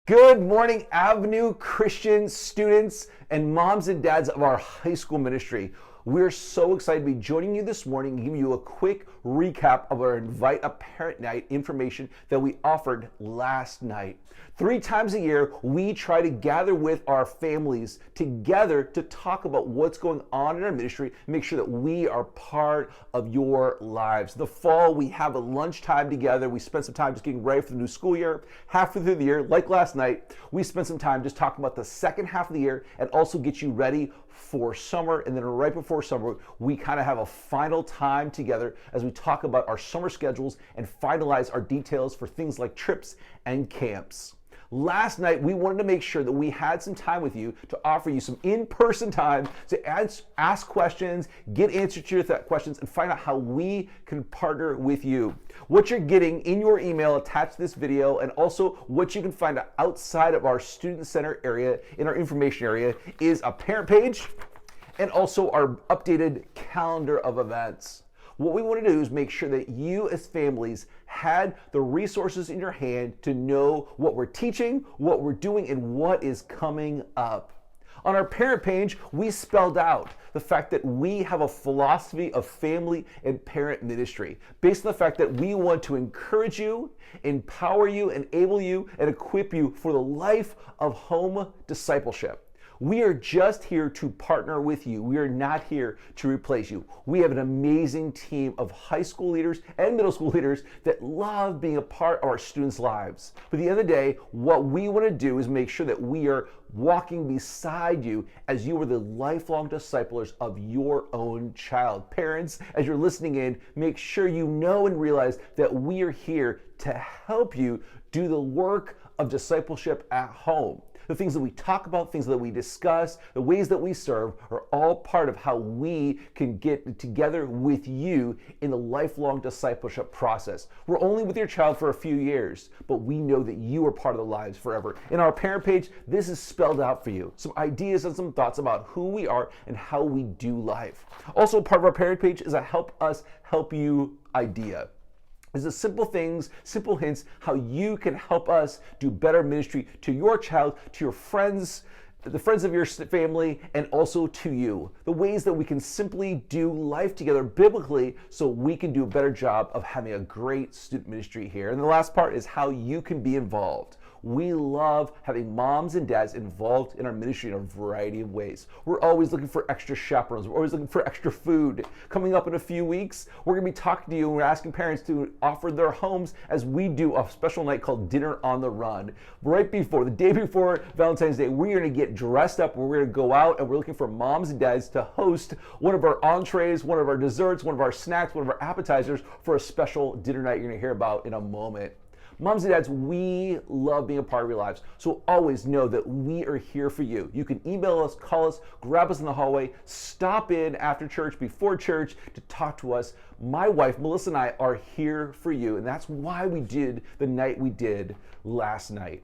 Good morning, Avenue Christian students and moms and dads of our high school ministry. We're so excited to be joining you this morning and giving you a quick recap of our Invite a Parent Night information that we offered last night. 3 times a year, we try to gather with our families together to talk about what's going on in our ministry, make sure that we are part of your lives. The fall, we have a lunchtime together. We spent some time just getting ready for the new school year. Halfway through the year, like last night, we spent some time just talking about the second half of the year and also get you ready for summer. And then right before summer, we kind of have a final time together as we talk about our summer schedules and finalize our details for things like trips and camps. Last night, we wanted to make sure that we had some time with you to offer you some in-person time to ask questions, get answers to your questions, and find out how we can partner with you. What you're getting in your email attached to this video, and also what you can find outside of our student center area, in our information area, is a parent page and also our updated calendar of events. What we want to do is make sure that you as families had the resources in your hand to know what we're teaching, what we're doing, and what is coming up. On our parent page, we spelled out the fact that we have a philosophy of family and parent ministry based on the fact that we want to encourage you, empower you, enable you, and equip you for the life of home discipleship. We are just here to partner with you. We are not here to replace you. We have an amazing team of high school leaders and middle school leaders that love being a part of our students' lives. But at the end of the day, what we want to do is make sure that we are walking beside you as you are the lifelong disciplers of your own child. Parents, as you're listening in, make sure you know and realize that we are here to help you do the work of discipleship at home. The things that we talk about, things that we discuss, the ways that we serve are all part of how we can get together with you in the lifelong discipleship process. We're only with your child for a few years, but we know that you are part of their lives forever. In our parent page, this is spelled out for you. Some ideas and some thoughts about who we are and how we do life. Also, part of our parent page is a help us help you idea. Is the simple things, simple hints, how you can help us do better ministry to your child, to your friends, the friends of your family, and also to you. The ways that we can simply do life together biblically so we can do a better job of having a great student ministry here. And the last part is how you can be involved. We love having moms and dads involved in our ministry in a variety of ways. We're always looking for extra chaperones. We're always looking for extra food. Coming up in a few weeks, we're going to be talking to you and we're asking parents to offer their homes as we do a special night called Dinner on the Run. Right before, the day before Valentine's Day, we're going to get dressed up. We're going to go out and we're looking for moms and dads to host one of our entrees, one of our desserts, one of our snacks, one of our appetizers for a special dinner night you're going to hear about in a moment. Moms and dads, we love being a part of your lives, so always know that we are here for you. You can email us, call us, grab us in the hallway, stop in after church, before church to talk to us. My wife, Melissa, and I are here for you, and that's why we did the night we did last night.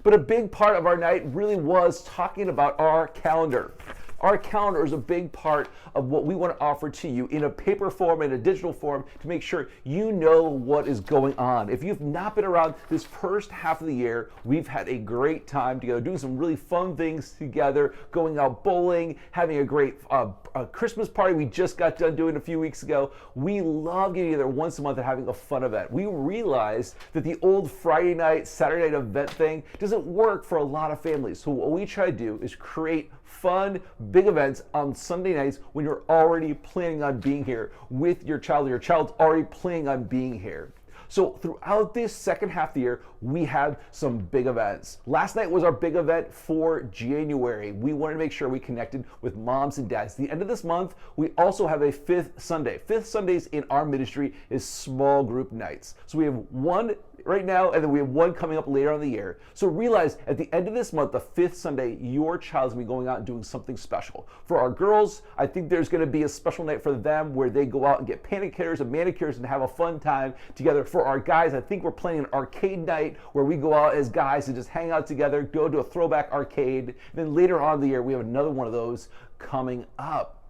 But a big part of our night really was talking about our calendar. Our calendar is a big part of what we want to offer to you in a paper form and a digital form to make sure you know what is going on. If you've not been around this first half of the year, we've had a great time together, doing some really fun things together, going out bowling, having a great Christmas party we just got done doing a few weeks ago. We love getting together once a month and having a fun event. We realized that the old Friday night, Saturday night event thing doesn't work for a lot of families. So what we try to do is create fun, big events on Sunday nights when you're already planning on being here with your child, or your child's already planning on being here. So throughout this second half of the year, we have some big events. Last night was our big event for January. We wanted to make sure we connected with moms and dads. At the end of this month, we also have a fifth Sunday. Fifth Sundays in our ministry is small group nights. So we have one right now, and then we have one coming up later on in the year. So realize at the end of this month, the fifth Sunday, your child's gonna be going out and doing something special. For our girls, I think there's gonna be a special night for them where they go out and get panicures and manicures and have a fun time together. For our guys, I think we're planning an arcade night where we go out as guys and just hang out together, go to a throwback arcade. Then later on in the year, we have another one of those coming up.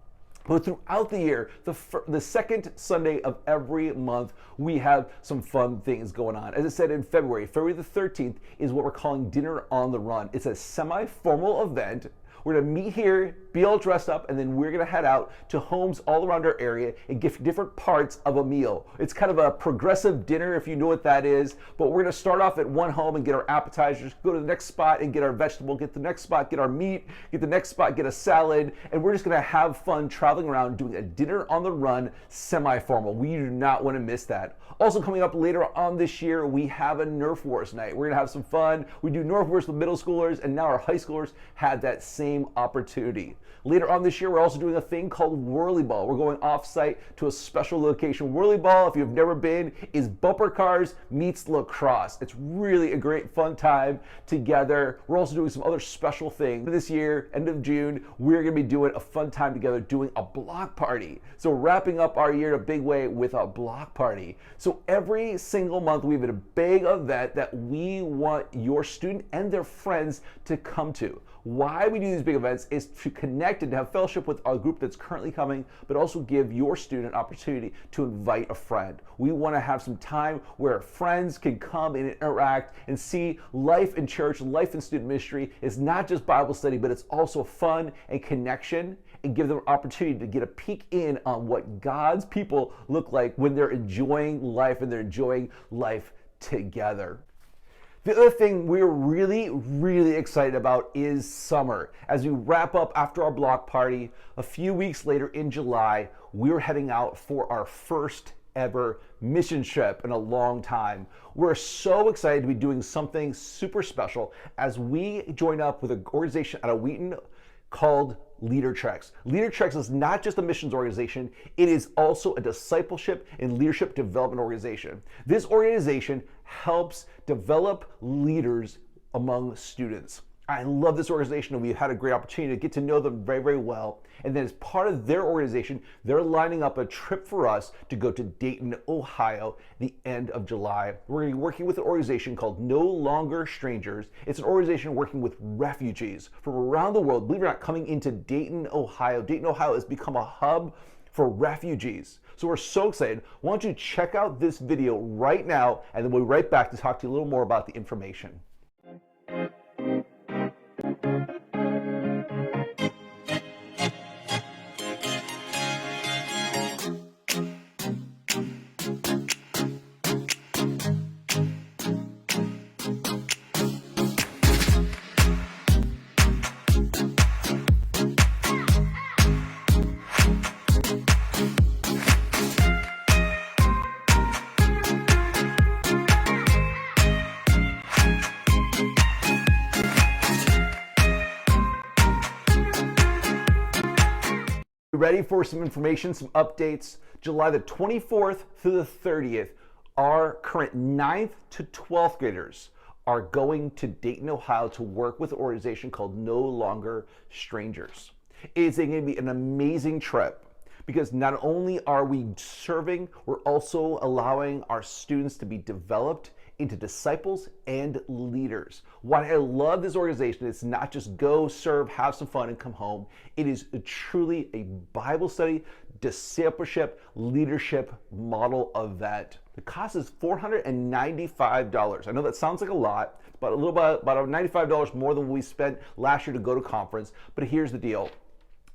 But throughout the year, the second Sunday of every month, we have some fun things going on. As I said, in February the 13th is what we're calling Dinner on the Run. It's a semi-formal event. We're gonna meet here, be all dressed up, and then we're gonna head out to homes all around our area and give different parts of a meal. It's kind of a progressive dinner, if you know what that is, but we're gonna start off at one home and get our appetizers, go to the next spot and get our vegetable, get the next spot, get our meat, get the next spot, get a salad, and we're just gonna have fun traveling around doing a Dinner on the Run semi-formal. We do not wanna miss that. Also coming up later on this year, we have a Nerf Wars night. We're gonna have some fun. We do Nerf Wars with middle schoolers, and now our high schoolers had that same opportunity. Later on this year, we're also doing a thing called Whirly Ball. We're going off-site to a special location. Whirly Ball, if you've never been, is bumper cars meets lacrosse. It's really a great fun time together. We're also doing some other special things. This year, end of June, we're gonna be doing a fun time together doing a block party. So wrapping up our year in a big way with a block party. So every single month, we have a big event that we want your student and their friends to come to. Why we do these big events is to connect and to have fellowship with our group that's currently coming, but also give your student an opportunity to invite a friend. We want to have some time where friends can come and interact and see life in church, life in student ministry is not just Bible study, but it's also fun and connection, and give them an opportunity to get a peek in on what God's people look like when they're enjoying life and they're enjoying life together. The other thing we're really excited about is summer. As we wrap up after our block party, a few weeks later in July, we're heading out for our first ever mission trip in a long time. We're so excited to be doing something super special as we join up with an organization out of Wheaton called Leader Treks. Leader Treks is not just a missions organization, it is also a discipleship and leadership development organization. This organization helps develop leaders among students. I love this organization, and we've had a great opportunity to get to know them very well. And then as part of their organization, they're lining up a trip for us to go to Dayton, Ohio, the end of July. We're going to be working with an organization called No Longer Strangers. It's an organization working with refugees from around the world, believe it or not, coming into Dayton, Ohio. Dayton, Ohio has become a hub for refugees. So we're so excited. Why don't you check out this video right now, and then we'll be right back to talk to you a little more about the information. Ready for some information, some updates? July the 24th through the 30th, our current 9th to 12th graders are going to Dayton, Ohio to work with an organization called No Longer Strangers. It's going to be an amazing trip because not only are we serving, we're also allowing our students to be developed into disciples and leaders. Why I love this organization, it's not just go, serve, have some fun, and come home. It is truly a Bible study, discipleship, leadership model event. The cost is $495. I know that sounds like a lot, but about $95 more than we spent last year to go to conference. But here's the deal.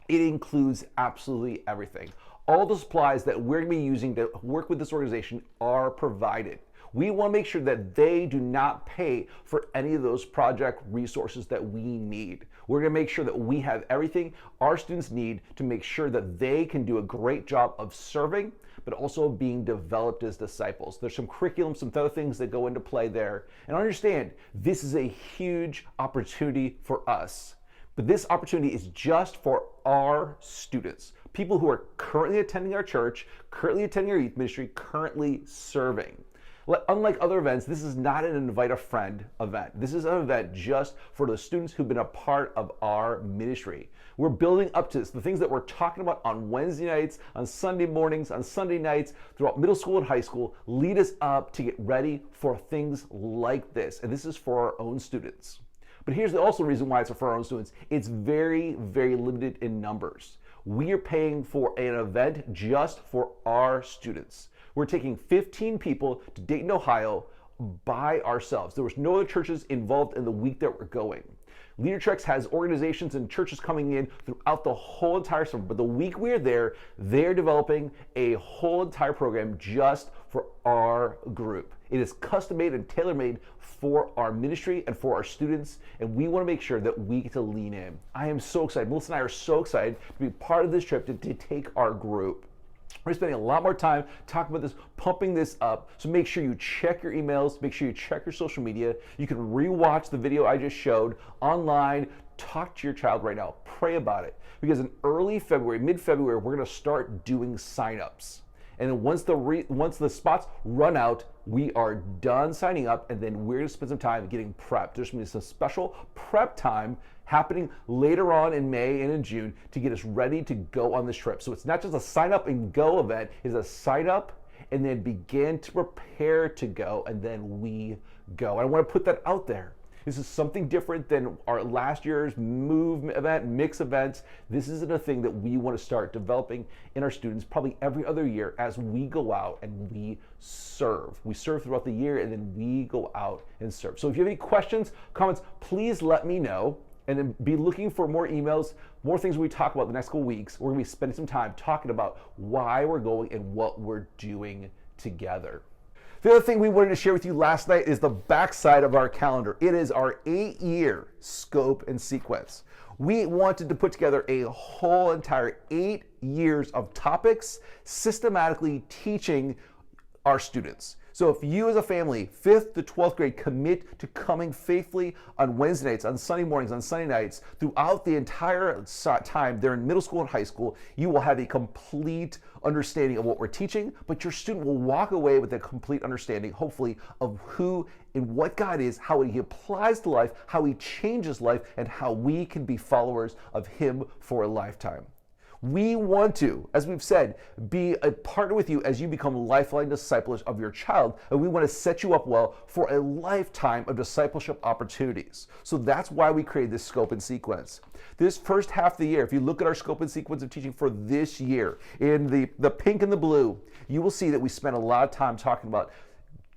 It includes absolutely everything. All the supplies that we're going to be using to work with this organization are provided. We want to make sure that they do not pay for any of those project resources that we need. We're going to make sure that we have everything our students need to make sure that they can do a great job of serving, but also being developed as disciples. There's some curriculum, some other things that go into play there. And understand, this is a huge opportunity for us. But this opportunity is just for our students, people who are currently attending our church, currently attending our youth ministry, currently serving. Unlike other events, this is not an invite a friend event. This is an event just for the students who've been a part of our ministry. We're building up to this. The things that we're talking about on Wednesday nights, on Sunday mornings, on Sunday nights, throughout middle school and high school, lead us up to get ready for things like this. And this is for our own students. But here's also the reason why it's for our own students. It's very limited in numbers. We are paying for an event just for our students. We're taking 15 people to Dayton, Ohio by ourselves. There was no other churches involved in the week that we're going. LeaderTrex has organizations and churches coming in throughout the whole entire summer, but the week we're there, they're developing a whole entire program just for our group. It is custom made and tailor made for our ministry and for our students, and we want to make sure that we get to lean in. I am so excited. Melissa and I are so excited to be part of this trip to take our group. We're spending a lot more time talking about this, pumping this up. So make sure you check your emails, make sure you check your social media. You can rewatch the video I just showed online. Talk to your child right now. Pray about it. Because in early February, mid-February, we're going to start doing signups. And then once the spots run out, we are done signing up, and then we're going to spend some time getting prepped. There's going to be some special prep time happening later on in May and in June to get us ready to go on this trip. So it's not just a sign up and go event, it's a sign up and then begin to prepare to go, and then we go. And I want to put that out there. This is something different than our last year's move event, mix events. This isn't a thing that we want to start developing in our students probably every other year as we go out and we serve. We serve throughout the year, and then we go out and serve. So if you have any questions, comments, please let me know. And then be looking for more emails, more things we talk about the next couple weeks. We're going to be spending some time talking about why we're going and what we're doing together. The other thing we wanted to share with you last night is the backside of our calendar. It is our 8-year scope and sequence. We wanted to put together a whole entire 8 years of topics, systematically teaching our students. So if you as a family, 5th to 12th grade, commit to coming faithfully on Wednesday nights, on Sunday mornings, on Sunday nights, throughout the entire time they're in middle school and high school, you will have a complete understanding of what we're teaching, but your student will walk away with a complete understanding, hopefully, of who and what God is, how He applies to life, how He changes life, and how we can be followers of Him for a lifetime. We want to, as we've said, be a partner with you as you become lifeline disciples of your child, and we want to set you up well for a lifetime of discipleship opportunities. So that's why we created this scope and sequence. This first half of the year, if you look at our scope and sequence of teaching for this year, in the pink and the blue, you will see that we spent a lot of time talking about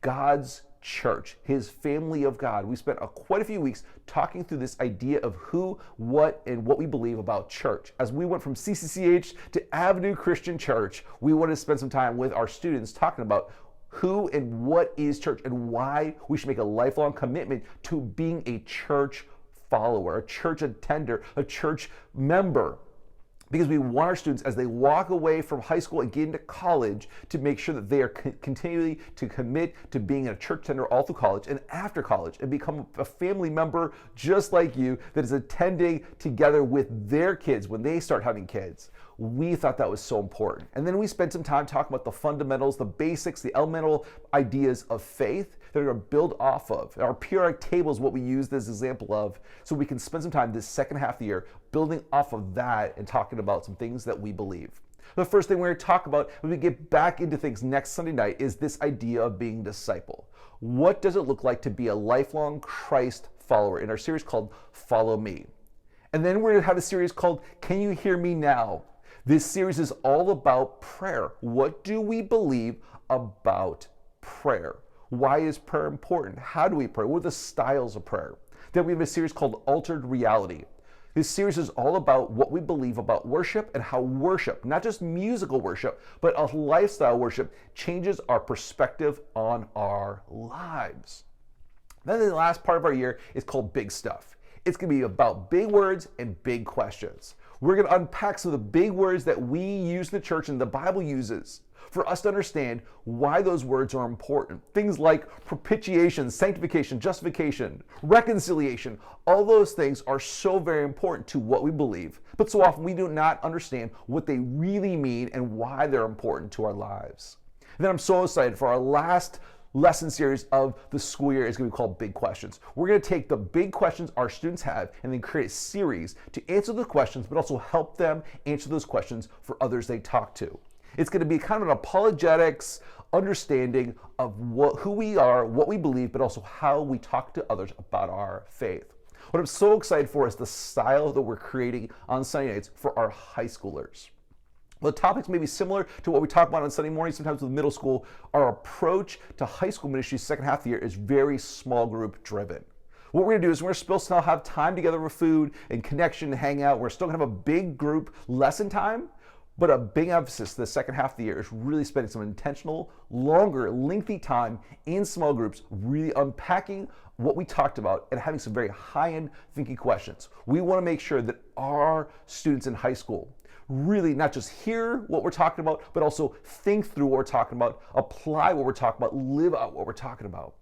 God's church, His family of God. We spent quite a few weeks talking through this idea of who, what, and what we believe about church. As we went from CCCH to Avenue Christian Church, we wanted to spend some time with our students talking about who and what is church and why we should make a lifelong commitment to being a church follower, a church attender, a church member. Because we want our students, as they walk away from high school and get into college, to make sure that they are continually to commit to being a church attender all through college and after college, and become a family member just like you that is attending together with their kids when they start having kids. We thought that was so important. And then we spent some time talking about the fundamentals, the basics, the elemental ideas of faith that are going to build off of. Our periodic table is what we use this example of, so we can spend some time this second half of the year building off of that and talking about some things that we believe. The first thing we're going to talk about when we get back into things next Sunday night is this idea of being a disciple. What does it look like to be a lifelong Christ follower in our series called Follow Me? And then we're going to have a series called Can You Hear Me Now? This series is all about prayer. What do we believe about prayer? Why is prayer important? How do we pray? What are the styles of prayer? Then we have a series called Altered Reality. This series is all about what we believe about worship and how worship, not just musical worship, but a lifestyle worship, changes our perspective on our lives. Then the last part of our year is called Big Stuff. It's going to be about big words and big questions. We're going to unpack some of the big words that we use in the church and the Bible uses for us to understand why those words are important. Things like propitiation, sanctification, justification, reconciliation, all those things are so very important to what we believe. But so often we do not understand what they really mean and why they're important to our lives. And then I'm so excited for our last lesson series of the school year is going to be called Big Questions. We're going to take the big questions our students have and then create a series to answer the questions, but also help them answer those questions for others they talk to. It's going to be kind of an apologetics understanding of who we are, what we believe, but also how we talk to others about our faith. What I'm so excited for is the style that we're creating on Sunday nights for our high schoolers. Well, the topics may be similar to what we talk about on Sunday morning, sometimes with middle school. Our approach to high school ministry second half of the year is very small group driven. What we're gonna do is we're still have time together with food and connection and hang out. We're still gonna have a big group lesson time, but a big emphasis the second half of the year is really spending some intentional, longer, lengthy time in small groups, really unpacking what we talked about and having some very high-end thinking questions. We wanna make sure that our students in high school really not just hear what we're talking about, but also think through what we're talking about, apply what we're talking about, live out what we're talking about.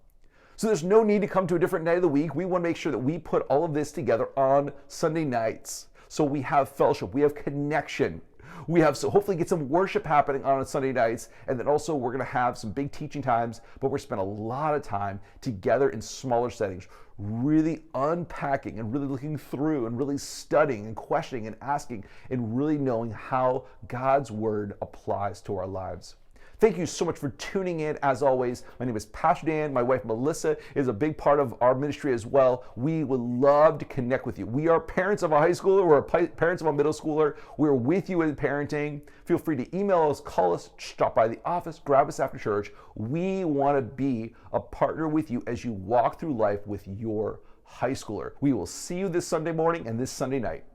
So there's no need to come to a different night of the week. We want to make sure that we put all of this together on Sunday nights. So we have fellowship, we have connection. We have, so hopefully get some worship happening on Sunday nights, and then also we're going to have some big teaching times, but we're spending a lot of time together in smaller settings, really unpacking and really looking through and really studying and questioning and asking and really knowing how God's word applies to our lives. Thank you so much for tuning in. As always, my name is Pastor Dan. My wife Melissa is a big part of our ministry as well. We would love to connect with you. We are parents of a high schooler. We're parents of a middle schooler. We're with you in parenting. Feel free to email us, call us, stop by the office, grab us after church. We want to be a partner with you as you walk through life with your high schooler. We will see you this Sunday morning and this Sunday night.